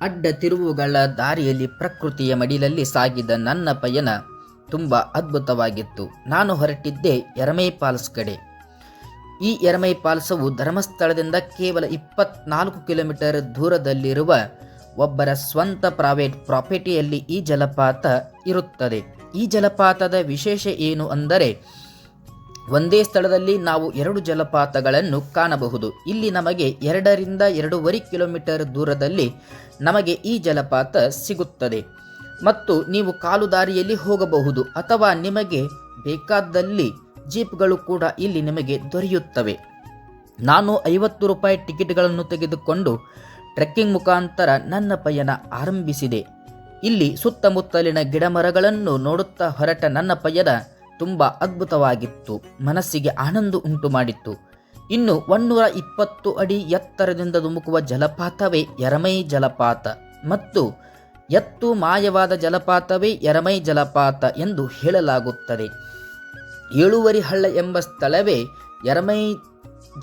ಅಡ್ಡ ತಿರುವುಗಳ ದಾರಿಯಲ್ಲಿ ಪ್ರಕೃತಿಯ ಮಡಿಲಲ್ಲಿ ಸಾಗಿದ ನನ್ನ ಪಯಣ ತುಂಬ ಅದ್ಭುತವಾಗಿತ್ತು. ನಾನು ಹೊರಟಿದ್ದೆ ಯರಮೈ ಫಾಲ್ಸ್ ಕಡೆ. ಈ ಯರಮೈ ಫಾಲ್ಸವು ಧರ್ಮಸ್ಥಳದಿಂದ ಕೇವಲ 24 ಕಿಲೋಮೀಟರ್ ದೂರದಲ್ಲಿರುವ ಒಬ್ಬರ ಸ್ವಂತ ಪ್ರೈವೇಟ್ ಪ್ರಾಪರ್ಟಿಯಲ್ಲಿ ಈ ಜಲಪಾತ ಇರುತ್ತದೆ. ಈ ಜಲಪಾತದ ವಿಶೇಷ ಏನು ಅಂದರೆ ಒಂದೇ ಸ್ಥಳದಲ್ಲಿ ನಾವು 2 ಜಲಪಾತಗಳನ್ನು ಕಾಣಬಹುದು. ಇಲ್ಲಿ ನಮಗೆ 2 ರಿಂದ 2.5 ಕಿಲೋಮೀಟರ್ ದೂರದಲ್ಲಿ ನಮಗೆ ಈ ಜಲಪಾತ ಸಿಗುತ್ತದೆ ಮತ್ತು ನೀವು ಕಾಲು ದಾರಿಯಲ್ಲಿ ಹೋಗಬಹುದು ಅಥವಾ ನಿಮಗೆ ಬೇಕಾದಲ್ಲಿ ಜೀಪ್ಗಳು ಕೂಡ ಇಲ್ಲಿ ನಿಮಗೆ ದೊರೆಯುತ್ತವೆ. ನಾನು 50 ರೂಪಾಯಿ ಟಿಕೆಟ್ಗಳನ್ನು ತೆಗೆದುಕೊಂಡು ಟ್ರೆಕ್ಕಿಂಗ್ ಮುಖಾಂತರ ನನ್ನ ಪಯಣ ಆರಂಭಿಸಿದೆ. ಇಲ್ಲಿ ಸುತ್ತಮುತ್ತಲಿನ ಗಿಡಮರಗಳನ್ನು ನೋಡುತ್ತಾ ಹೊರಟ ನನ್ನ ಪಯಣ ತುಂಬ ಅದ್ಭುತವಾಗಿತ್ತು, ಮನಸ್ಸಿಗೆ ಆನಂದ ಉಂಟು ಮಾಡಿತ್ತು. ಇನ್ನು 120 ಅಡಿ ಎತ್ತರದಿಂದ ಧುಮುಕುವ ಜಲಪಾತವೇ ಯರಮೈ ಜಲಪಾತ ಮತ್ತು ಎತ್ತು ಮಾಯವಾದ ಜಲಪಾತವೇ ಯರಮೈ ಜಲಪಾತ ಎಂದು ಹೇಳಲಾಗುತ್ತದೆ. ಏಳುವರಿ ಹಳ್ಳ ಎಂಬ ಸ್ಥಳವೇ ಯರಮೈ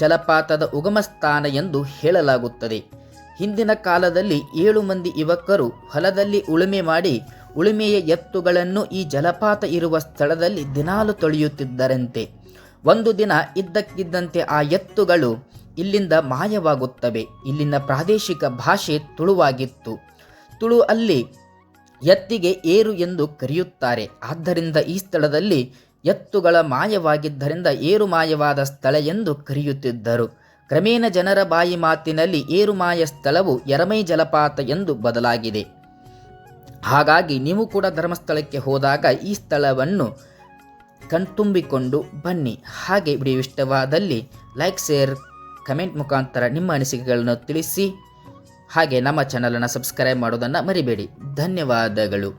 ಜಲಪಾತದ ಉಗಮ ಸ್ಥಾನ ಎಂದು ಹೇಳಲಾಗುತ್ತದೆ. ಹಿಂದಿನ ಕಾಲದಲ್ಲಿ 7 ಮಂದಿ ಯುವಕರು ಹೊಲದಲ್ಲಿ ಉಳುಮೆ ಮಾಡಿ ಉಳುಮೆಯ ಎತ್ತುಗಳನ್ನು ಈ ಜಲಪಾತ ಇರುವ ಸ್ಥಳದಲ್ಲಿ ದಿನಾಲು ತೊಳೆಯುತ್ತಿದ್ದರಂತೆ. ಒಂದು ದಿನ ಇದ್ದಕ್ಕಿದ್ದಂತೆ ಆ ಎತ್ತುಗಳು ಇಲ್ಲಿಂದ ಮಾಯವಾಗುತ್ತವೆ. ಇಲ್ಲಿನ ಪ್ರಾದೇಶಿಕ ಭಾಷೆ ತುಳುವಾಗಿತ್ತು. ತುಳು ಅಲ್ಲಿ ಎತ್ತಿಗೆ ಏರು ಎಂದು ಕರೆಯುತ್ತಾರೆ. ಆದ್ದರಿಂದ ಈ ಸ್ಥಳದಲ್ಲಿ ಎತ್ತುಗಳ ಮಾಯವಾಗಿದ್ದರಿಂದ ಏರು ಮಾಯವಾದ ಸ್ಥಳ ಎಂದು ಕರೆಯುತ್ತಿದ್ದರು. ಕ್ರಮೇಣ ಜನರ ಬಾಯಿ ಮಾತಿನಲ್ಲಿ ಏರು ಮಾಯ ಸ್ಥಳವು ಯರಮೈ ಜಲಪಾತ ಎಂದು ಬದಲಾಗಿದೆ. ಹಾಗಾಗಿ ನೀವು ಕೂಡ ಧರ್ಮಸ್ಥಳಕ್ಕೆ ಹೋದಾಗ ಈ ಸ್ಥಳವನ್ನು ಕಣ್ತುಂಬಿಕೊಂಡು ಬನ್ನಿ. ಹಾಗೆ ವಿಡಿಯೋ ಇಷ್ಟವಾದಲ್ಲಿ ಲೈಕ್, ಶೇರ್, ಕಮೆಂಟ್ ಮುಖಾಂತರ ನಿಮ್ಮ ಅನಿಸಿಕೆಗಳನ್ನು ತಿಳಿಸಿ. ಹಾಗೆ ನಮ್ಮ ಚಾನಲನ್ನು ಸಬ್ಸ್ಕ್ರೈಬ್ ಮಾಡೋದನ್ನು ಮರಿಬೇಡಿ. ಧನ್ಯವಾದಗಳು.